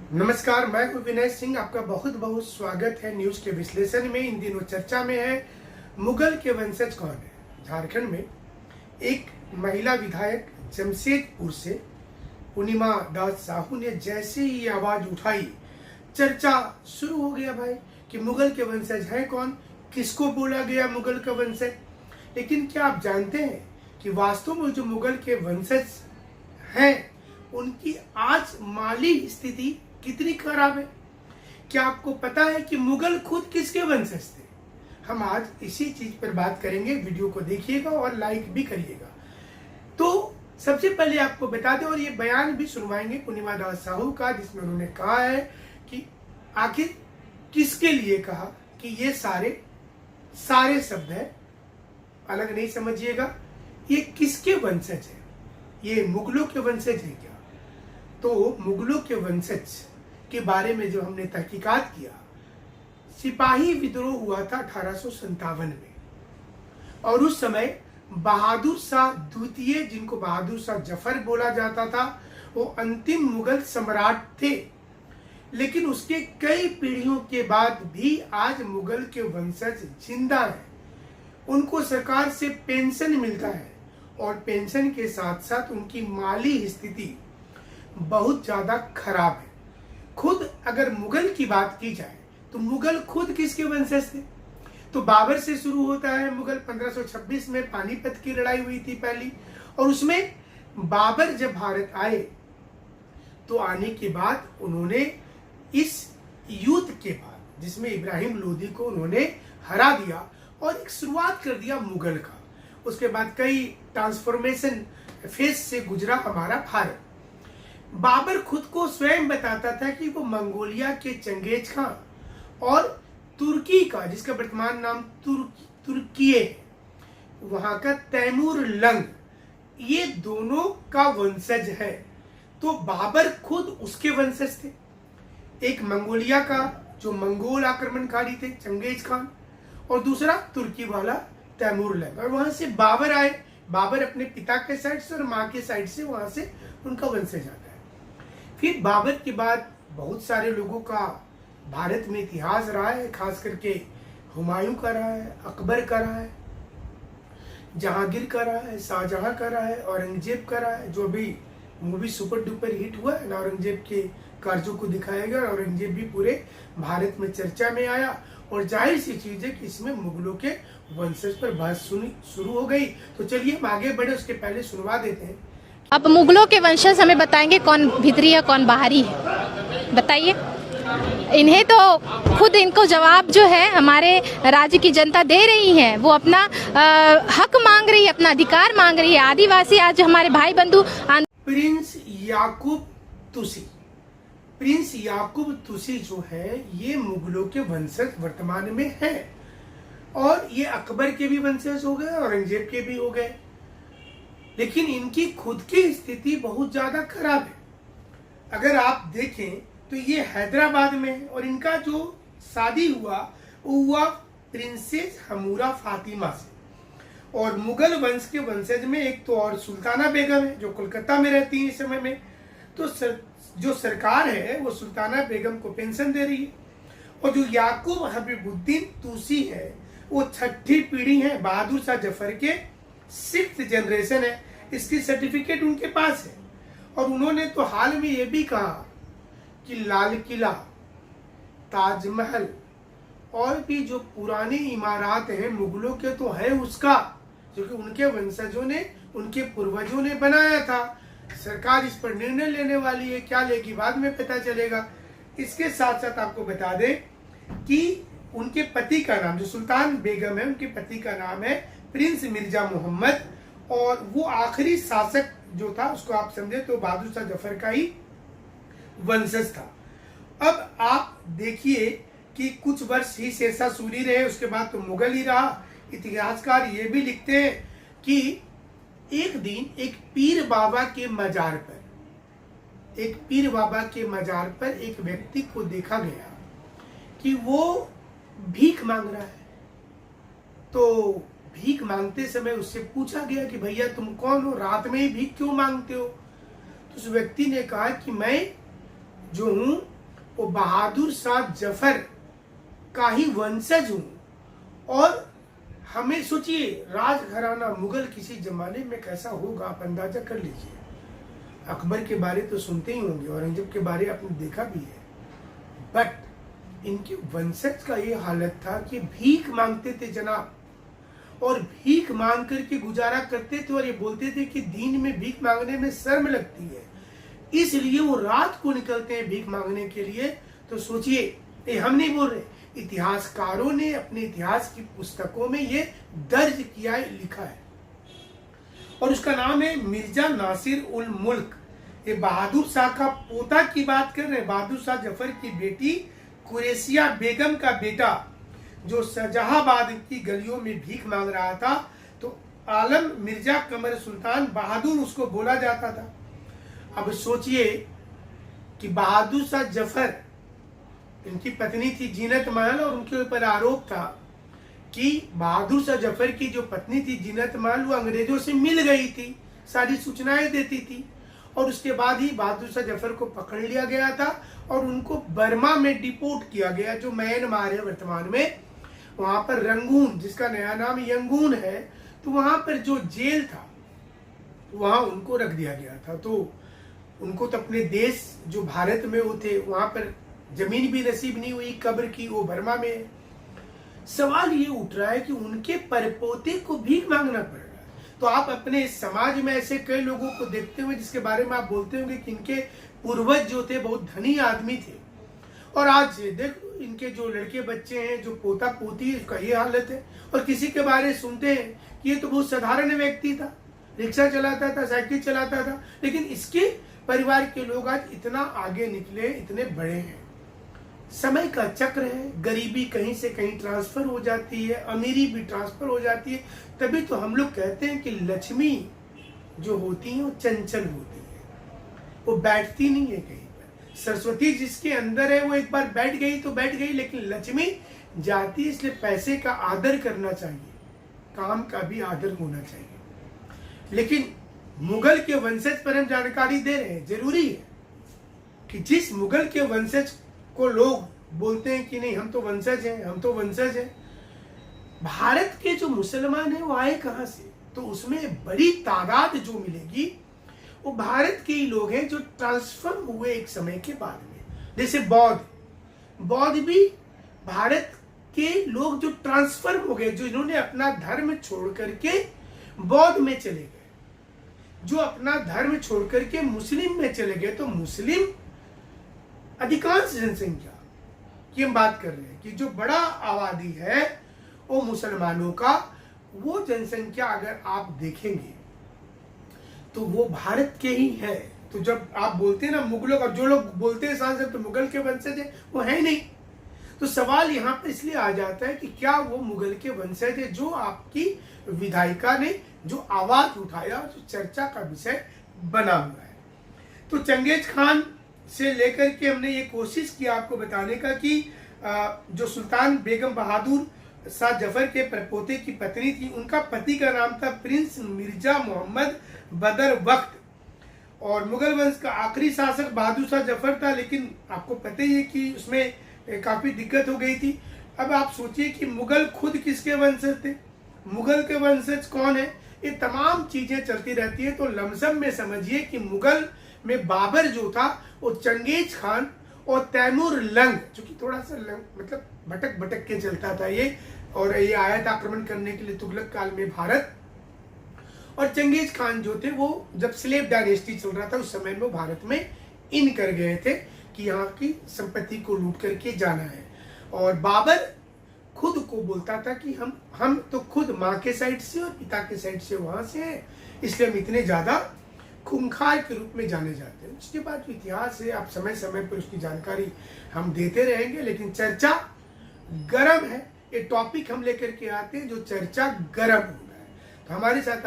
नमस्कार, मैं हूं विनय सिंह। आपका बहुत बहुत स्वागत है न्यूज के विश्लेषण में। इन दिनों चर्चा में है मुगल के वंशज कौन है। झारखंड में एक महिला विधायक जमशेदपुर से पूर्णिमा दास साहू ने जैसे ही आवाज उठाई, चर्चा शुरू हो गया भाई कि मुगल के वंशज है कौन, किसको बोला गया मुगल का वंशज। लेकिन क्या आप जानते हैं कि वास्तव में जो मुगल के वंशज हैं उनकी आज माली स्थिति कितनी खराब है। क्या आपको पता है कि मुगल खुद किसके वंशज थे? हम आज इसी चीज पर बात करेंगे। वीडियो को देखिएगा और लाइक भी करिएगा। तो सबसे पहले आपको बता दें, और ये बयान भी सुनवाएंगे पूर्णिमा दास साहू का, जिसमें उन्होंने कहा है कि आखिर किसके लिए कहा कि ये सारे शब्द है, अलग नहीं समझिएगा। ये किसके वंशज है? ये मुगलों के वंशज है क्या? तो मुगलों के वंशज के बारे में जो हमने तहकीकात किया, सिपाही विद्रोह हुआ था 1857 में, और उस समय बहादुर शाह द्वितीय, जिनको बहादुर शाह जफर बोला जाता था, वो अंतिम मुगल सम्राट थे। लेकिन उसके कई पीढ़ियों के बाद भी आज मुगल के वंशज जिंदा हैं। उनको सरकार से पेंशन मिलता है और पेंशन के साथ साथ उनकी माली स्थिति बहुत ज्यादा खराब है। खुद अगर मुगल की बात की जाए तो मुगल खुद किसके वंशज थे? तो बाबर से शुरू होता है मुगल। 1526 में पानीपत की लड़ाई हुई थी पहली, और उसमें बाबर जब भारत आए तो आने के बाद उन्होंने इस युद्ध के बाद, जिसमें इब्राहिम लोदी को उन्होंने हरा दिया और एक शुरुआत कर दिया मुगल का। उसके बाद कई ट्रांसफॉर्मेशन फेज से गुजरा हमारा भारत। बाबर खुद को स्वयं बताता था कि वो मंगोलिया के चंगेज खां और तुर्की का, जिसका वर्तमान नाम तुर्कीये, वहां का तैमूर लंग, ये दोनों का वंशज है। तो बाबर खुद उसके वंशज थे। एक मंगोलिया का जो मंगोल आक्रमणकारी थे चंगेज खान, और दूसरा तुर्की वाला तैमूर लंग। और वहां से बाबर आए। बाबर अपने पिता के साइड से और माँ के साइड से वहां से उनका वंशज आता है। फिर बाबर के बाद बहुत सारे लोगों का भारत में इतिहास रहा है, खास करके हुमायूं का रहा है, अकबर का रहा है, जहांगीर का रहा है, शाहजहां का रहा है, औरंगजेब का रहा है। जो अभी मूवी सुपर डुपर हिट हुआ है ना, औरंगजेब के कार्यों को दिखाया गया, और औरंगजेब भी पूरे भारत में चर्चा में आया। और जाहिर सी चीज है कि इसमें मुगलों के वंशज पर बहस शुरू हो गई। तो चलिए हम आगे बढ़े, उसके पहले सुनवा देते हैं। अब मुगलों के वंशज हमें बताएंगे कौन भीतरी है कौन बाहरी है, बताइए। इन्हें तो खुद इनको जवाब जो है हमारे राज्य की जनता दे रही है। वो अपना हक मांग रही है, अपना अधिकार मांग रही है। आदिवासी आज हमारे भाई बंधु। प्रिंस याकूब तुसी, प्रिंस याकूब तुसी जो है ये मुगलों के वंशज वर्तमान में है, और ये अकबर के भी वंशज हो गए, औरंगजेब के भी हो गए। लेकिन इनकी खुद की स्थिति बहुत ज्यादा खराब है। अगर आप देखें तो ये हैदराबाद में, और इनका जो शादी हुआ वो हुआ प्रिंसेस हमूरा फातिमा से। और मुगल वंश के वंशज में एक तो और सुल्ताना बेगम है जो कोलकाता में रहती है इस समय में। तो जो सरकार है वो सुल्ताना बेगम को पेंशन दे रही है। और जो याकूब हबीबुद्दीन तुसी है वो 6ठी पीढ़ी है, बहादुर शाह जफर के 6th जनरेशन है। इसकी सर्टिफिकेट उनके पास है। और उन्होंने तो हाल में ये भी कहा कि लाल किला, ताजमहल और भी जो पुरानी इमारत हैं मुगलों के तो है उसका, जो कि उनके वंशजों ने, उनके पूर्वजों ने बनाया था। सरकार इस पर निर्णय लेने वाली है, क्या लेगी बाद में पता चलेगा। इसके साथ साथ आपको बता दें कि उनके पति का नाम, जो सुल्तान बेगम है, उनके पति का नाम है प्रिंस मिर्जा मोहम्मद, और वो आखिरी शासक जो था उसको आप समझे तो बहादुर शाह जफर का ही वंशज था। अब आप देखिए कि कुछ वर्ष ही शेरशाह सूरी रहे, उसके बाद तो मुगल ही रहा। इतिहासकार ये भी लिखते हैं कि एक दिन एक पीर बाबा के मजार पर एक व्यक्ति को देखा गया कि वो भीख मांग रहा है। तो भीख मांगते समय उससे पूछा गया कि भैया तुम कौन हो, रात में ही भीख क्यों मांगते हो? तो उस व्यक्ति ने कहा कि मैं जो हूँ वो बहादुर शाह जफर का ही वंशज हूं। और हमें सोचिए, राजघराना मुगल किसी जमाने में कैसा होगा, आप अंदाजा कर लीजिए। अकबर के बारे तो सुनते ही होंगे, औरंगजेब के बारे आपने देखा भी है, बट इनके वंशज का ये हालत था कि भीख मांगते थे जनाब, और भीख मांग करके गुजारा करते थे। और ये बोलते थे कि दीन में भीख मांगने में शर्म लगती है, इसलिए वो रात को निकलते हैं भीख मांगने के लिए। तो सोचिए, ये हम नहीं बोल रहे, इतिहासकारों ने अपने इतिहास की पुस्तकों में ये दर्ज किया है, लिखा है। और उसका नाम है मिर्जा नासिर उल मुल्क। ये बहादुर शाह का पोता की बात कर रहे हैं, बहादुर शाह जफर की बेटी कुरैशिया बेगम का बेटा, जो शाहजहांबाद की गलियों में भीख मांग रहा था। तो आलम मिर्जा कमर सुल्तान बहादुर उसको बोला जाता था। अब सोचिए कि बहादुर शाह जफर, इनकी पत्नी थी जीनत महल, और उनके ऊपर आरोप था कि बहादुर शाह जफर की जो पत्नी थी जीनत महल, वो अंग्रेजों से मिल गई थी, सारी सूचनाएं देती थी। और उसके बाद ही बहादुर शाह जफर को पकड़ लिया गया था और उनको बर्मा में डिपोर्ट किया गया, जो म्यांमार है वर्तमान में। वहां पर रंगून, जिसका नया नाम यंगून है, तो वहां पर जो जेल था वहां उनको रख दिया गया था। तो उनको तो अपने देश जो भारत में वो थे, वहां पर जमीन भी नसीब नहीं हुई कब्र की, वो बर्मा में है। सवाल ये उठ रहा है कि उनके परपोते को भीख मांगना पड़ रहा है। तो आप अपने समाज में ऐसे कई लोगों को देखते हुए जिसके बारे में आप बोलते होंगे कि इनके पूर्वज जो थे बहुत धनी आदमी थे, और आज देखो इनके जो लड़के बच्चे हैं, जो पोता पोती है, उसका ये हालत है। और किसी के बारे में सुनते हैं कि ये तो बहुत साधारण व्यक्ति था, रिक्शा चलाता था, साइकिल चलाता था, लेकिन इसके परिवार के लोग आज इतना आगे निकले, इतने बड़े हैं। समय का चक्र है, गरीबी कहीं से कहीं ट्रांसफर हो जाती है, अमीरी भी ट्रांसफर हो जाती है। तभी तो हम लोग कहते हैं कि लक्ष्मी जो होती है वो चंचल होती है, वो बैठती नहीं है कहीं पर। सरस्वती जिसके अंदर है वो एक बार बैठ गई तो बैठ गई, लेकिन लक्ष्मी जाती है। इसलिए पैसे का आदर करना चाहिए, काम का भी आदर होना चाहिए। लेकिन मुगल के वंशज पर हम जानकारी दे रहे हैं, जरूरी है कि जिस मुगल के वंशज को लोग बोलते हैं कि नहीं हम तो वंशज हैं, हम तो वंशज हैं, भारत के जो मुसलमान हैं वो आए कहां से? तो उसमें बड़ी तादाद जो मिलेगी वो भारत के ही लोग हैं, जो ट्रांसफॉर्म हुए एक समय के बाद में। जैसे बौद्ध भी भारत के लोग जो ट्रांसफॉर्म हो गए, जो इन्होंने अपना धर्म छोड़ करके बौद्ध में चले गए, जो अपना धर्म छोड़ करके मुस्लिम में चले गए। तो मुस्लिम अधिकांश जनसंख्या की हम बात कर रहे हैं कि जो बड़ा आबादी है वो मुसलमानों का, वो जनसंख्या अगर आप देखेंगे तो वो भारत के ही है। तो जब आप बोलते हैं ना मुगलों का, जो लोग बोलते हैं सांसद तो मुगल के वंशज है, वो है नहीं। तो सवाल यहाँ पर इसलिए आ जाता है कि क्या वो मुगल के वंशज है, जो आपकी विधायिका ने जो आवाज उठाया, जो चर्चा का विषय बना हुआ है। तो चंगेज खान से लेकर के हमने ये कोशिश की आपको बताने का कि जो सुल्तान बेगम बहादुर शाह जफर के परपोते की पत्नी थी, उनका पति का नाम था प्रिंस मिर्जा मोहम्मद बदर वक्त, और मुगल वंश का आखिरी शासक बहादुर शाह जफर था। लेकिन आपको पता ही है कि उसमें काफी दिक्कत हो गई थी। अब आप सोचिए कि मुगल खुद किसके वंशज थे, मुगल के वंशज कौन है, ये तमाम चीजें चलती रहती है। तो लमसम में समझिए कि मुगल में बाबर जो था वो चंगेज खान और तैमूर लंग, जो कि थोड़ा सा मतलब भटक भटक के चलता था ये, और ये आया था आक्रमण करने के लिए तुगलक काल में भारत। और चंगेज खान जो थे वो जब स्लेव डायनेस्टी चल रहा था उस समय में भारत में इन कर गए थे कि यहाँ की संपत्ति को लूट करके जाना है। और बाबर खुद को बोलता था कि हम तो खुद माँ के साइड से और पिता के साइड से वहां से हैं, इसलिए हम इतने ज्यादा खूंखार के रूप में जाने जाते हैं। उसके बाद जो इतिहास है, आप समय समय पर उसकी जानकारी हम देते रहेंगे। लेकिन चर्चा गरम है, ये टॉपिक हम लेकर के आते हैं जो चर्चा गरम हो रहा है। तो हमारे साथ